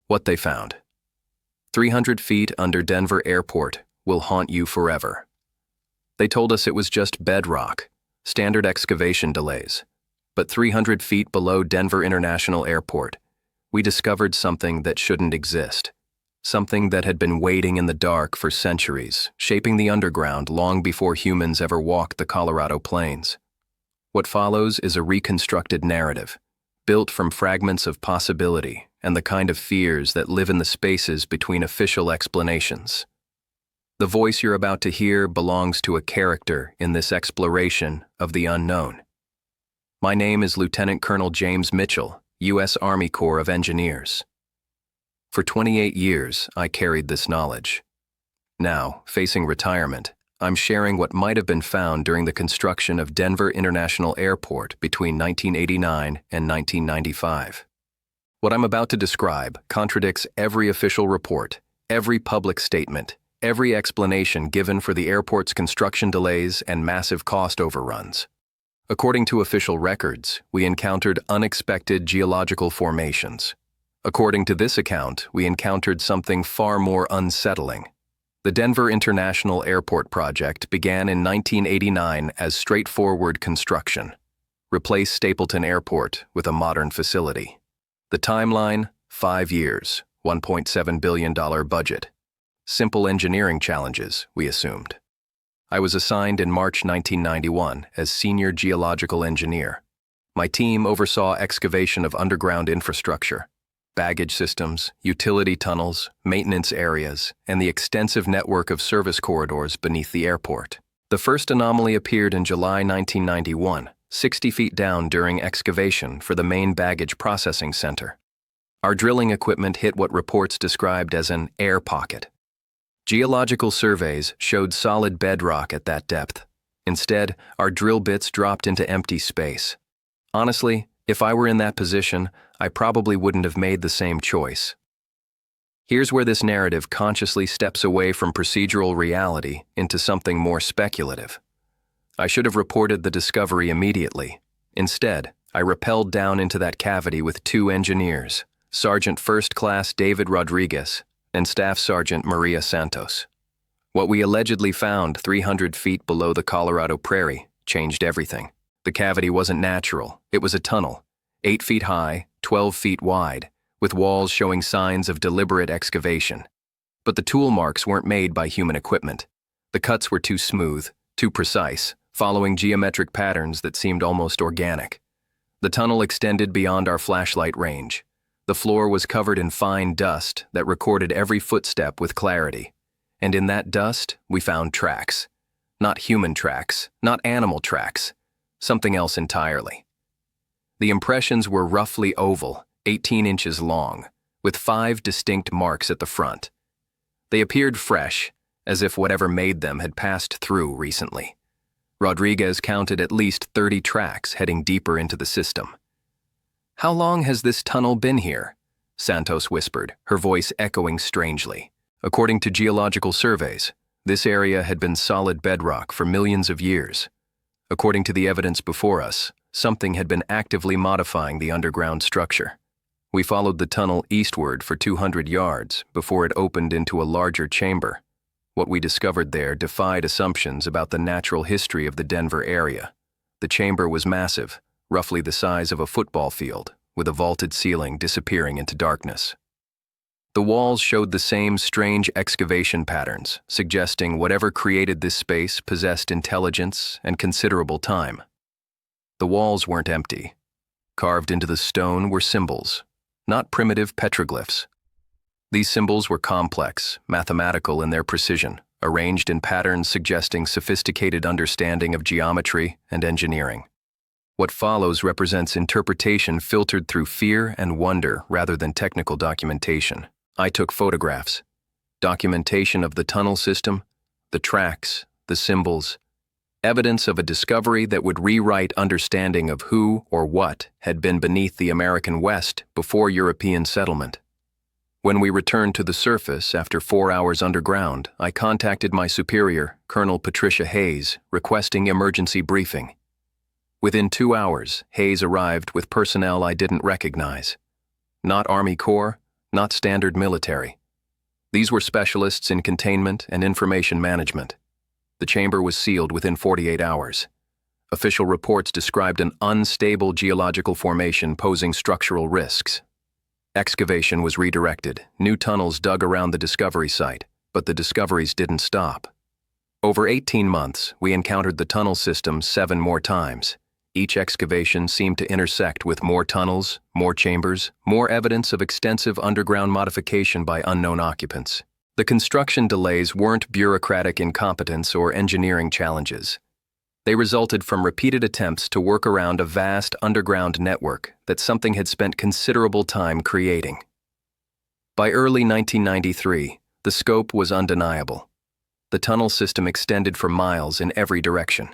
What they found. 300 feet under Denver Airport will haunt you forever. They told us it was just bedrock, standard excavation delays. But 300 feet below Denver International Airport, we discovered something that shouldn't exist. Something that had been waiting in the dark for centuries, shaping the underground long before humans ever walked the Colorado plains. What follows is a reconstructed narrative, built from fragments of possibility and the kind of fears that live in the spaces between official explanations. The voice you're about to hear belongs to a character in this exploration of the unknown. My name is Lieutenant Colonel James Mitchell, U.S. Army Corps of Engineers. For 28 years, I carried this knowledge. Now, facing retirement, I'm sharing what might have been found during the construction of Denver International Airport between 1989 and 1995. What I'm about to describe contradicts every official report, every public statement, every explanation given for the airport's construction delays and massive cost overruns. According to official records, we encountered unexpected geological formations. According to this account, we encountered something far more unsettling. The Denver International Airport project began in 1989 as straightforward construction. Replace Stapleton Airport with a modern facility. The timeline, 5 years, $1.7 billion budget. Simple engineering challenges, we assumed. I was assigned in March 1991 as Senior Geological Engineer. My team oversaw excavation of underground infrastructure, baggage systems, utility tunnels, maintenance areas, and the extensive network of service corridors beneath the airport. The first anomaly appeared in July 1991, 60 feet down during excavation for the main baggage processing center. Our drilling equipment hit what reports described as an air pocket. Geological surveys showed solid bedrock at that depth. Instead, our drill bits dropped into empty space. Honestly, if I were in that position, I probably wouldn't have made the same choice. Here's where this narrative consciously steps away from procedural reality into something more speculative. I should have reported the discovery immediately. Instead, I rappelled down into that cavity with 2 engineers, Sergeant First Class David Rodriguez and Staff Sergeant Maria Santos. What we allegedly found 300 feet below the Colorado Prairie changed everything. The cavity wasn't natural, it was a tunnel, 8 feet high, 12 feet wide, with walls showing signs of deliberate excavation. But the tool marks weren't made by human equipment. The cuts were too smooth, too precise, following geometric patterns that seemed almost organic. The tunnel extended beyond our flashlight range. The floor was covered in fine dust that recorded every footstep with clarity. And in that dust, we found tracks. Not human tracks, not animal tracks. Something else entirely. The impressions were roughly oval, 18 inches long, with 5 distinct marks at the front. They appeared fresh, as if whatever made them had passed through recently. Rodriguez counted at least 30 tracks heading deeper into the system. "How long has this tunnel been here?" Santos whispered, her voice echoing strangely. According to geological surveys, this area had been solid bedrock for millions of years. According to the evidence before us, something had been actively modifying the underground structure. We followed the tunnel eastward for 200 yards before it opened into a larger chamber. What we discovered there defied assumptions about the natural history of the Denver area. The chamber was massive, roughly the size of a football field, with a vaulted ceiling disappearing into darkness. The walls showed the same strange excavation patterns, suggesting whatever created this space possessed intelligence and considerable time. The walls weren't empty. Carved into the stone were symbols, not primitive petroglyphs. These symbols were complex, mathematical in their precision, arranged in patterns suggesting sophisticated understanding of geometry and engineering. What follows represents interpretation filtered through fear and wonder rather than technical documentation. I took photographs, documentation of the tunnel system, the tracks, the symbols, evidence of a discovery that would rewrite understanding of who or what had been beneath the American West before European settlement. When we returned to the surface after 4 hours underground, I contacted my superior, Colonel Patricia Hayes, requesting emergency briefing. Within 2 hours, Hayes arrived with personnel I didn't recognize. Not Army Corps, not standard military. These were specialists in containment and information management. The chamber was sealed within 48 hours. Official reports described an unstable geological formation posing structural risks. Excavation was redirected, new tunnels dug around the discovery site, but the discoveries didn't stop. Over 18 months, we encountered the tunnel system 7 more times. Each excavation seemed to intersect with more tunnels, more chambers, more evidence of extensive underground modification by unknown occupants. The construction delays weren't bureaucratic incompetence or engineering challenges. They resulted from repeated attempts to work around a vast underground network that something had spent considerable time creating. By early 1993, the scope was undeniable. The tunnel system extended for miles in every direction.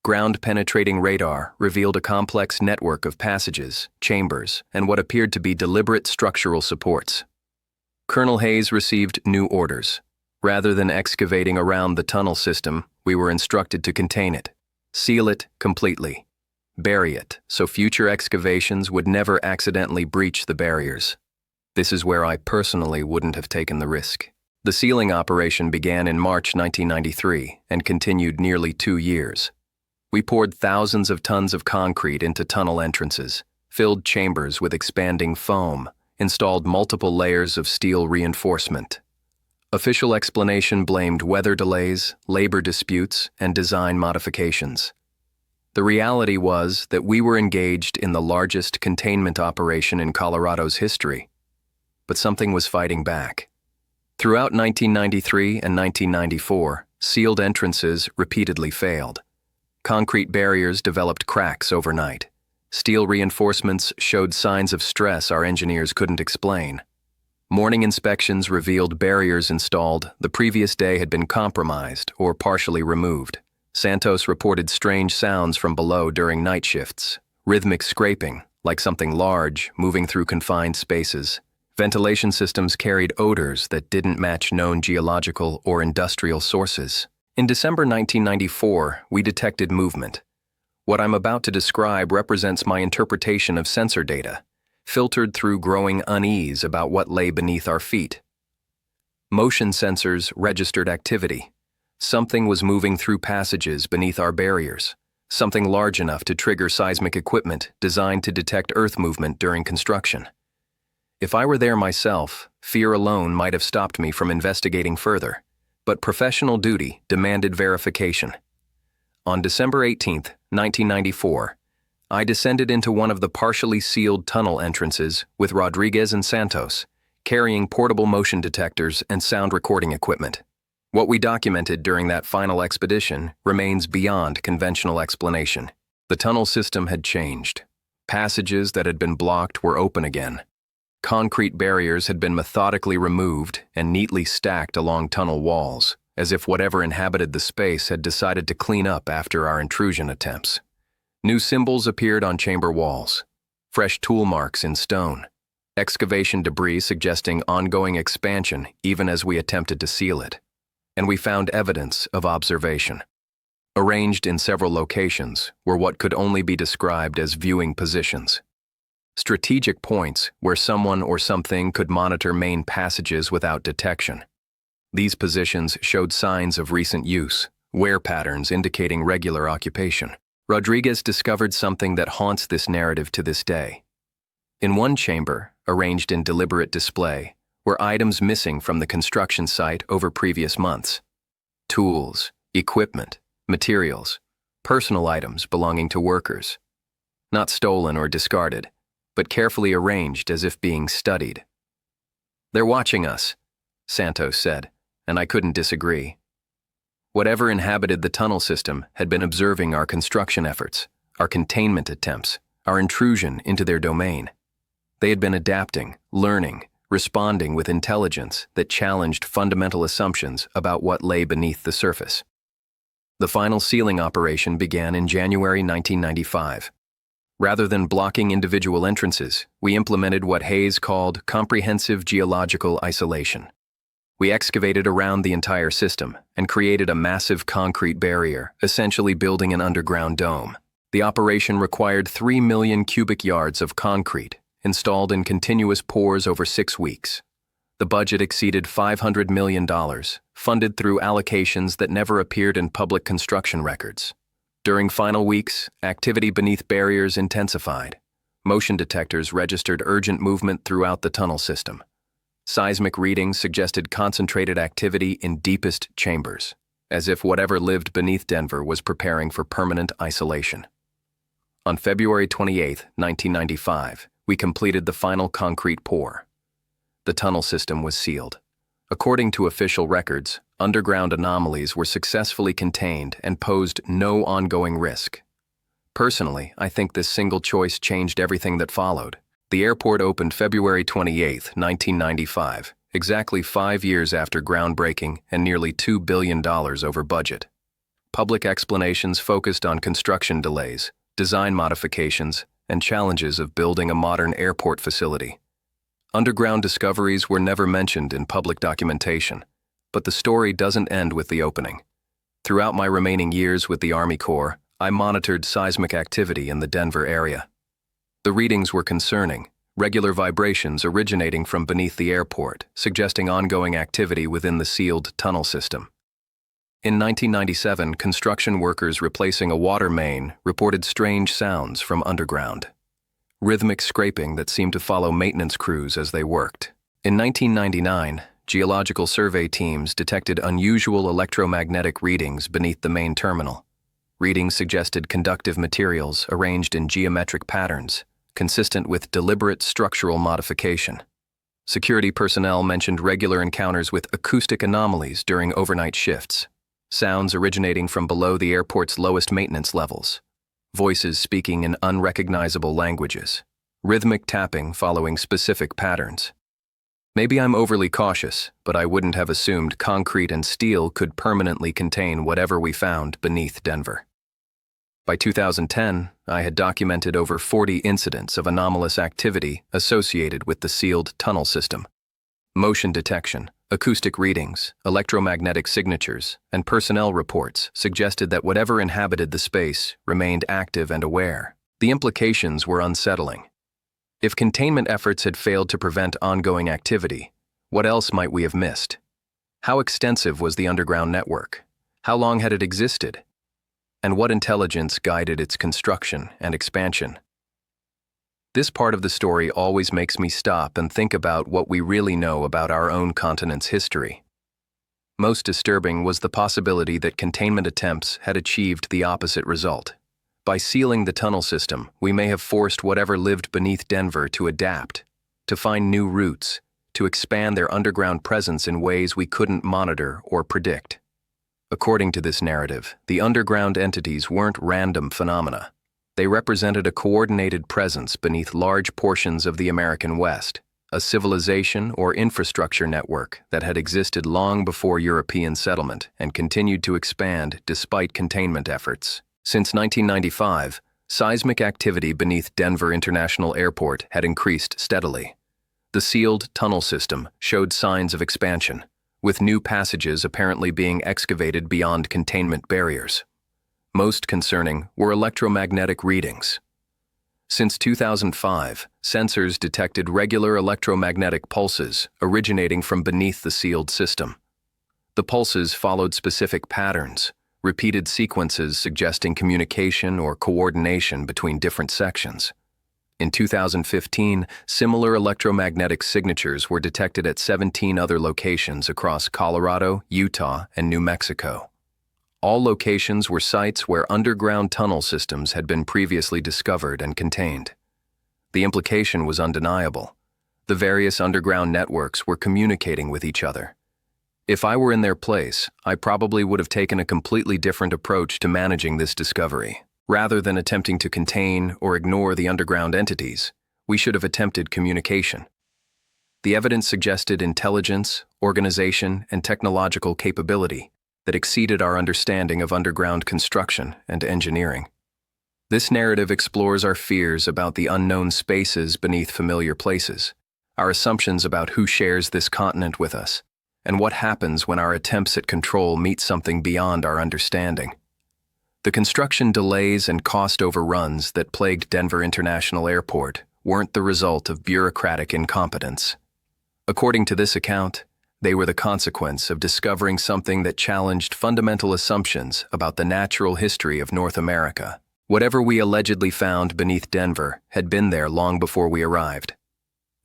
Ground-penetrating radar revealed a complex network of passages, chambers, and what appeared to be deliberate structural supports. Colonel Hayes received new orders. Rather than excavating around the tunnel system, we were instructed to contain it, seal it completely, bury it so future excavations would never accidentally breach the barriers. This is where I personally wouldn't have taken the risk. The sealing operation began in March 1993 and continued nearly 2 years. We poured thousands of tons of concrete into tunnel entrances, filled chambers with expanding foam, installed multiple layers of steel reinforcement. Official explanation blamed weather delays, labor disputes, and design modifications. The reality was that we were engaged in the largest containment operation in Colorado's history. But something was fighting back. Throughout 1993 and 1994, sealed entrances repeatedly failed. Concrete barriers developed cracks overnight. Steel reinforcements showed signs of stress our engineers couldn't explain. Morning inspections revealed barriers installed the previous day had been compromised or partially removed. Santos reported strange sounds from below during night shifts, rhythmic scraping, like something large moving through confined spaces. Ventilation systems carried odors that didn't match known geological or industrial sources. In December 1994, we detected movement. What I'm about to describe represents my interpretation of sensor data, filtered through growing unease about what lay beneath our feet. Motion sensors registered activity. Something was moving through passages beneath our barriers, something large enough to trigger seismic equipment designed to detect earth movement during construction. If I were there myself, fear alone might have stopped me from investigating further, but professional duty demanded verification. On December 18, 1994, I descended into one of the partially sealed tunnel entrances with Rodriguez and Santos, carrying portable motion detectors and sound recording equipment. What we documented during that final expedition remains beyond conventional explanation. The tunnel system had changed. Passages that had been blocked were open again. Concrete barriers had been methodically removed and neatly stacked along tunnel walls, as if whatever inhabited the space had decided to clean up after our intrusion attempts. New symbols appeared on chamber walls, fresh tool marks in stone, excavation debris suggesting ongoing expansion even as we attempted to seal it. And we found evidence of observation. Arranged in several locations were what could only be described as viewing positions. Strategic points where someone or something could monitor main passages without detection. These positions showed signs of recent use, wear patterns indicating regular occupation. Rodriguez discovered something that haunts this narrative to this day. In one chamber, arranged in deliberate display, were items missing from the construction site over previous months. Tools, equipment, materials, personal items belonging to workers. Not stolen or discarded, but carefully arranged as if being studied. "They're watching us," Santos said, and I couldn't disagree. Whatever inhabited the tunnel system had been observing our construction efforts, our containment attempts, our intrusion into their domain. They had been adapting, learning, responding with intelligence that challenged fundamental assumptions about what lay beneath the surface. The final sealing operation began in January 1995. Rather than blocking individual entrances, we implemented what Hayes called comprehensive geological isolation. We excavated around the entire system and created a massive concrete barrier, essentially building an underground dome. The operation required 3 million cubic yards of concrete installed in continuous pours over 6 weeks. The budget exceeded $500 million, funded through allocations that never appeared in public construction records. During final weeks, activity beneath barriers intensified. Motion detectors registered urgent movement throughout the tunnel system. Seismic readings suggested concentrated activity in deepest chambers, as if whatever lived beneath Denver was preparing for permanent isolation. On February 28, 1995, we completed the final concrete pour. The tunnel system was sealed. According to official records, underground anomalies were successfully contained and posed no ongoing risk. Personally, I think this single choice changed everything that followed. The airport opened February 28, 1995, exactly 5 years after groundbreaking and nearly $2 billion over budget. Public explanations focused on construction delays, design modifications, and challenges of building a modern airport facility. Underground discoveries were never mentioned in public documentation, but the story doesn't end with the opening. Throughout my remaining years with the Army Corps, I monitored seismic activity in the Denver area. The readings were concerning, regular vibrations originating from beneath the airport, suggesting ongoing activity within the sealed tunnel system. In 1997, construction workers replacing a water main reported strange sounds from underground. Rhythmic scraping that seemed to follow maintenance crews as they worked. In 1999, geological survey teams detected unusual electromagnetic readings beneath the main terminal. Readings suggested conductive materials arranged in geometric patterns, consistent with deliberate structural modification. Security personnel mentioned regular encounters with acoustic anomalies during overnight shifts, sounds originating from below the airport's lowest maintenance levels, voices speaking in unrecognizable languages, rhythmic tapping following specific patterns. Maybe I'm overly cautious, but I wouldn't have assumed concrete and steel could permanently contain whatever we found beneath Denver. By 2010, I had documented over 40 incidents of anomalous activity associated with the sealed tunnel system. Motion detection, acoustic readings, electromagnetic signatures, and personnel reports suggested that whatever inhabited the space remained active and aware. The implications were unsettling. If containment efforts had failed to prevent ongoing activity, what else might we have missed? How extensive was the underground network? How long had it existed? And what intelligence guided its construction and expansion? This part of the story always makes me stop and think about what we really know about our own continent's history. Most disturbing was the possibility that containment attempts had achieved the opposite result. By sealing the tunnel system, we may have forced whatever lived beneath Denver to adapt, to find new routes, to expand their underground presence in ways we couldn't monitor or predict. According to this narrative, the underground entities weren't random phenomena. They represented a coordinated presence beneath large portions of the American West, a civilization or infrastructure network that had existed long before European settlement and continued to expand despite containment efforts. Since 1995, seismic activity beneath Denver International Airport had increased steadily. The sealed tunnel system showed signs of expansion, with new passages apparently being excavated beyond containment barriers. Most concerning were electromagnetic readings. Since 2005, sensors detected regular electromagnetic pulses originating from beneath the sealed system. The pulses followed specific patterns, repeated sequences suggesting communication or coordination between different sections. In 2015, similar electromagnetic signatures were detected at 17 other locations across Colorado, Utah, and New Mexico. All locations were sites where underground tunnel systems had been previously discovered and contained. The implication was undeniable. The various underground networks were communicating with each other. If I were in their place, I probably would have taken a completely different approach to managing this discovery. Rather than attempting to contain or ignore the underground entities, we should have attempted communication. The evidence suggested intelligence, organization, and technological capability that exceeded our understanding of underground construction and engineering. This narrative explores our fears about the unknown spaces beneath familiar places, our assumptions about who shares this continent with us, and what happens when our attempts at control meet something beyond our understanding. The construction delays and cost overruns that plagued Denver International Airport weren't the result of bureaucratic incompetence. According to this account, they were the consequence of discovering something that challenged fundamental assumptions about the natural history of North America. Whatever we allegedly found beneath Denver had been there long before we arrived.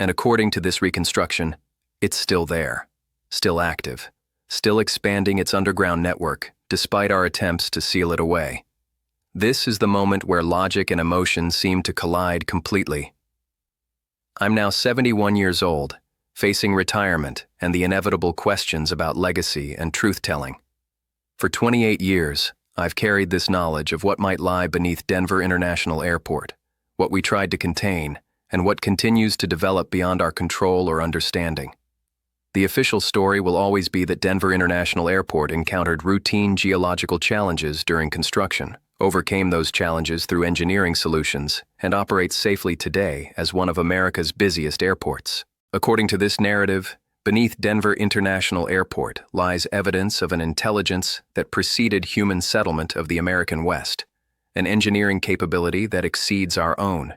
And according to this reconstruction, it's still there, still active, still expanding its underground network, despite our attempts to seal it away. This is the moment where logic and emotion seem to collide completely. I'm now 71 years old, facing retirement and the inevitable questions about legacy and truth-telling. For 28 years, I've carried this knowledge of what might lie beneath Denver International Airport, what we tried to contain, and what continues to develop beyond our control or understanding. The official story will always be that Denver International Airport encountered routine geological challenges during construction, overcame those challenges through engineering solutions, and operates safely today as one of America's busiest airports. According to this narrative, beneath Denver International Airport lies evidence of an intelligence that preceded human settlement of the American West, an engineering capability that exceeds our own,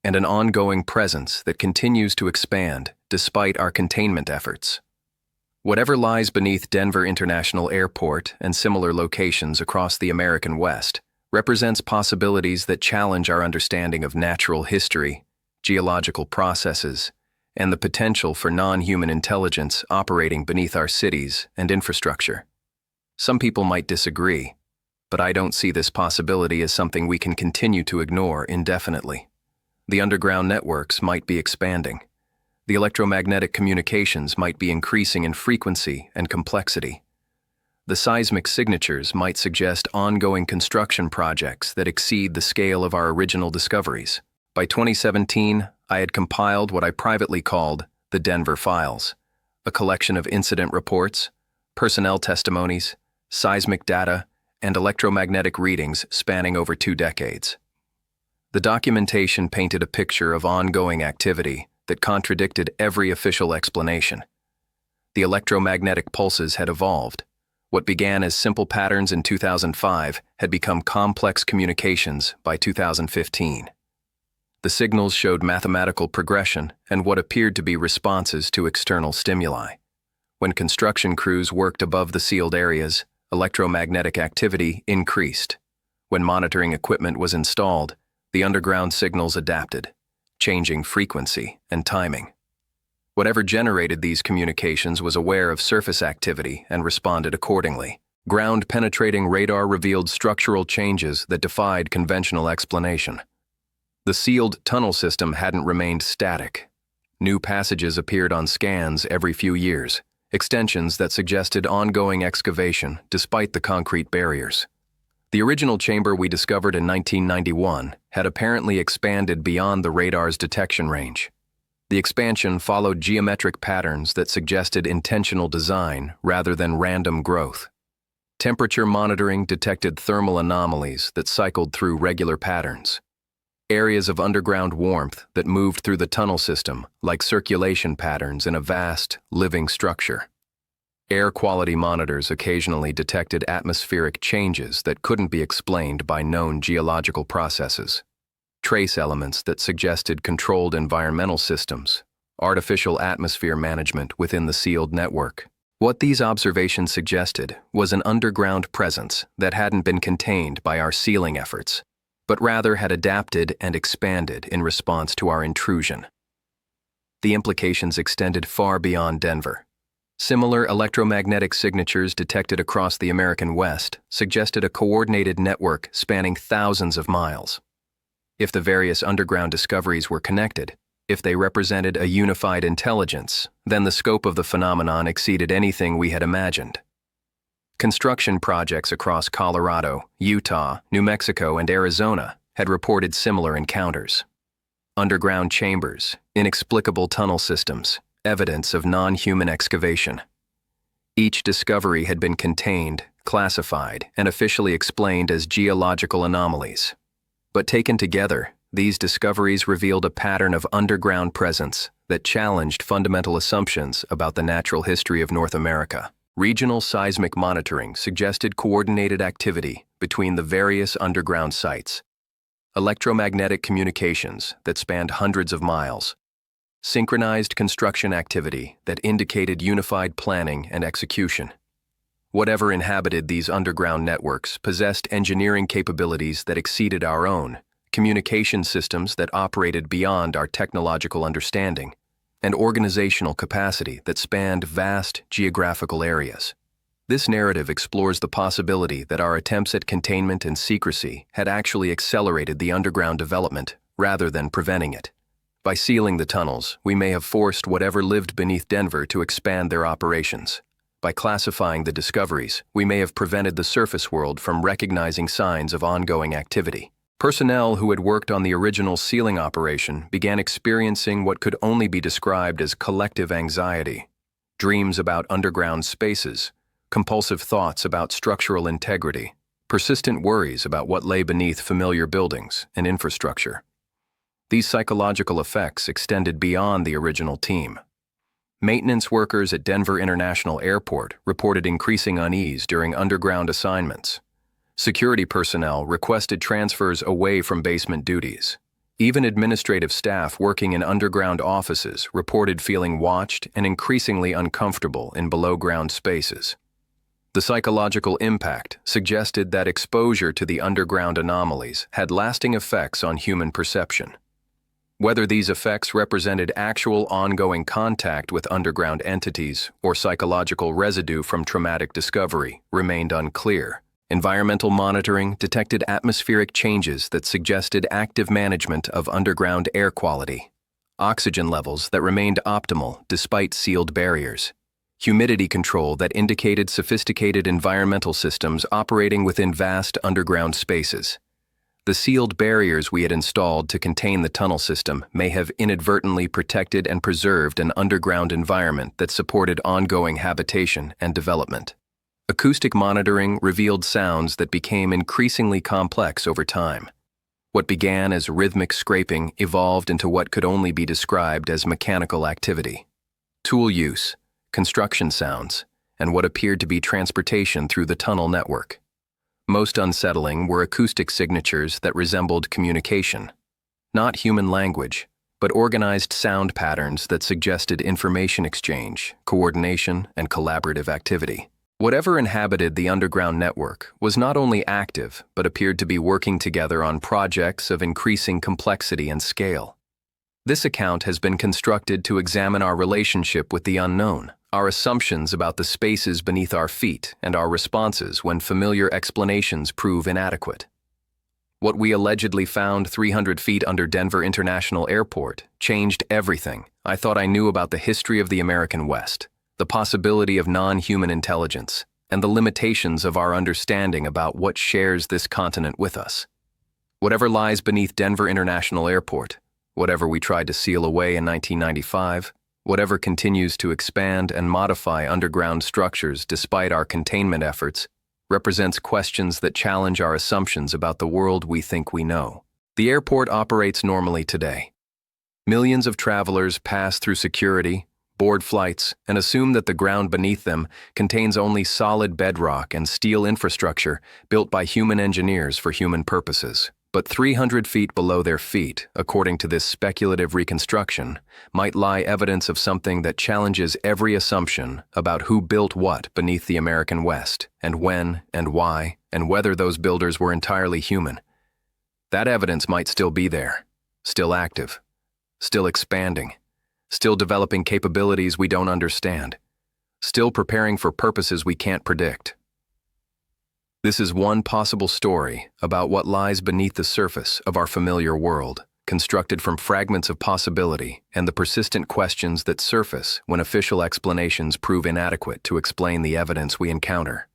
and an ongoing presence that continues to expand despite our containment efforts. Whatever lies beneath Denver International Airport and similar locations across the American West represents possibilities that challenge our understanding of natural history, geological processes, and the potential for non-human intelligence operating beneath our cities and infrastructure. Some people might disagree, but I don't see this possibility as something we can continue to ignore indefinitely. The underground networks might be expanding. The electromagnetic communications might be increasing in frequency and complexity. The seismic signatures might suggest ongoing construction projects that exceed the scale of our original discoveries. By 2017, I had compiled what I privately called the Denver Files, a collection of incident reports, personnel testimonies, seismic data, and electromagnetic readings spanning over 2 decades. The documentation painted a picture of ongoing activity that contradicted every official explanation. The electromagnetic pulses had evolved. What began as simple patterns in 2005 had become complex communications by 2015. The signals showed mathematical progression and what appeared to be responses to external stimuli. When construction crews worked above the sealed areas, electromagnetic activity increased. When monitoring equipment was installed, the underground signals adapted, changing frequency and timing. Whatever generated these communications was aware of surface activity and responded accordingly. Ground-penetrating radar revealed structural changes that defied conventional explanation. The sealed tunnel system hadn't remained static. New passages appeared on scans every few years, extensions that suggested ongoing excavation despite the concrete barriers. The original chamber we discovered in 1991 had apparently expanded beyond the radar's detection range. The expansion followed geometric patterns that suggested intentional design rather than random growth. Temperature monitoring detected thermal anomalies that cycled through regular patterns. Areas of underground warmth that moved through the tunnel system like circulation patterns in a vast, living structure. Air quality monitors occasionally detected atmospheric changes that couldn't be explained by known geological processes. Trace elements that suggested controlled environmental systems, artificial atmosphere management within the sealed network. What these observations suggested was an underground presence that hadn't been contained by our sealing efforts, but rather had adapted and expanded in response to our intrusion. The implications extended far beyond Denver. Similar electromagnetic signatures detected across the American West suggested a coordinated network spanning thousands of miles. If the various underground discoveries were connected, if they represented a unified intelligence, then the scope of the phenomenon exceeded anything we had imagined. Construction projects across Colorado, Utah, New Mexico, and Arizona had reported similar encounters. Underground chambers, inexplicable tunnel systems, evidence of non-human excavation. Each discovery had been contained, classified, and officially explained as geological anomalies. But taken together, these discoveries revealed a pattern of underground presence that challenged fundamental assumptions about the natural history of North America. Regional seismic monitoring suggested coordinated activity between the various underground sites, electromagnetic communications that spanned hundreds of miles, synchronized construction activity that indicated unified planning and execution. Whatever inhabited these underground networks possessed engineering capabilities that exceeded our own, communication systems that operated beyond our technological understanding, and organizational capacity that spanned vast geographical areas. This narrative explores the possibility that our attempts at containment and secrecy had actually accelerated the underground development rather than preventing it. By sealing the tunnels, we may have forced whatever lived beneath Denver to expand their operations. By classifying the discoveries, we may have prevented the surface world from recognizing signs of ongoing activity. Personnel who had worked on the original sealing operation began experiencing what could only be described as collective anxiety, dreams about underground spaces, compulsive thoughts about structural integrity, persistent worries about what lay beneath familiar buildings and infrastructure. These psychological effects extended beyond the original team. Maintenance workers at Denver International Airport reported increasing unease during underground assignments. Security personnel requested transfers away from basement duties. Even administrative staff working in underground offices reported feeling watched and increasingly uncomfortable in below-ground spaces. The psychological impact suggested that exposure to the underground anomalies had lasting effects on human perception. Whether these effects represented actual ongoing contact with underground entities or psychological residue from traumatic discovery remained unclear. Environmental monitoring detected atmospheric changes that suggested active management of underground air quality, oxygen levels that remained optimal despite sealed barriers, humidity control that indicated sophisticated environmental systems operating within vast underground spaces. The sealed barriers we had installed to contain the tunnel system may have inadvertently protected and preserved an underground environment that supported ongoing habitation and development. Acoustic monitoring revealed sounds that became increasingly complex over time. What began as rhythmic scraping evolved into what could only be described as mechanical activity. Tool use, construction sounds, and what appeared to be transportation through the tunnel network. Most unsettling were acoustic signatures that resembled communication. Not human language, but organized sound patterns that suggested information exchange, coordination, and collaborative activity. Whatever inhabited the underground network was not only active, but appeared to be working together on projects of increasing complexity and scale. This account has been constructed to examine our relationship with the unknown, our assumptions about the spaces beneath our feet, and our responses when familiar explanations prove inadequate. What we allegedly found 300 feet under Denver International Airport changed everything I thought I knew about the history of the American West, the possibility of non-human intelligence, and the limitations of our understanding about what shares this continent with us. Whatever lies beneath Denver International Airport, whatever we tried to seal away in 1995, whatever continues to expand and modify underground structures despite our containment efforts, represents questions that challenge our assumptions about the world we think we know. The airport operates normally today. Millions of travelers pass through security, board flights, and assume that the ground beneath them contains only solid bedrock and steel infrastructure built by human engineers for human purposes. But 300 feet below their feet, according to this speculative reconstruction, might lie evidence of something that challenges every assumption about who built what beneath the American West, and when, and why, and whether those builders were entirely human. That evidence might still be there, still active, still expanding, still developing capabilities we don't understand, still preparing for purposes we can't predict. This is one possible story about what lies beneath the surface of our familiar world, constructed from fragments of possibility and the persistent questions that surface when official explanations prove inadequate to explain the evidence we encounter.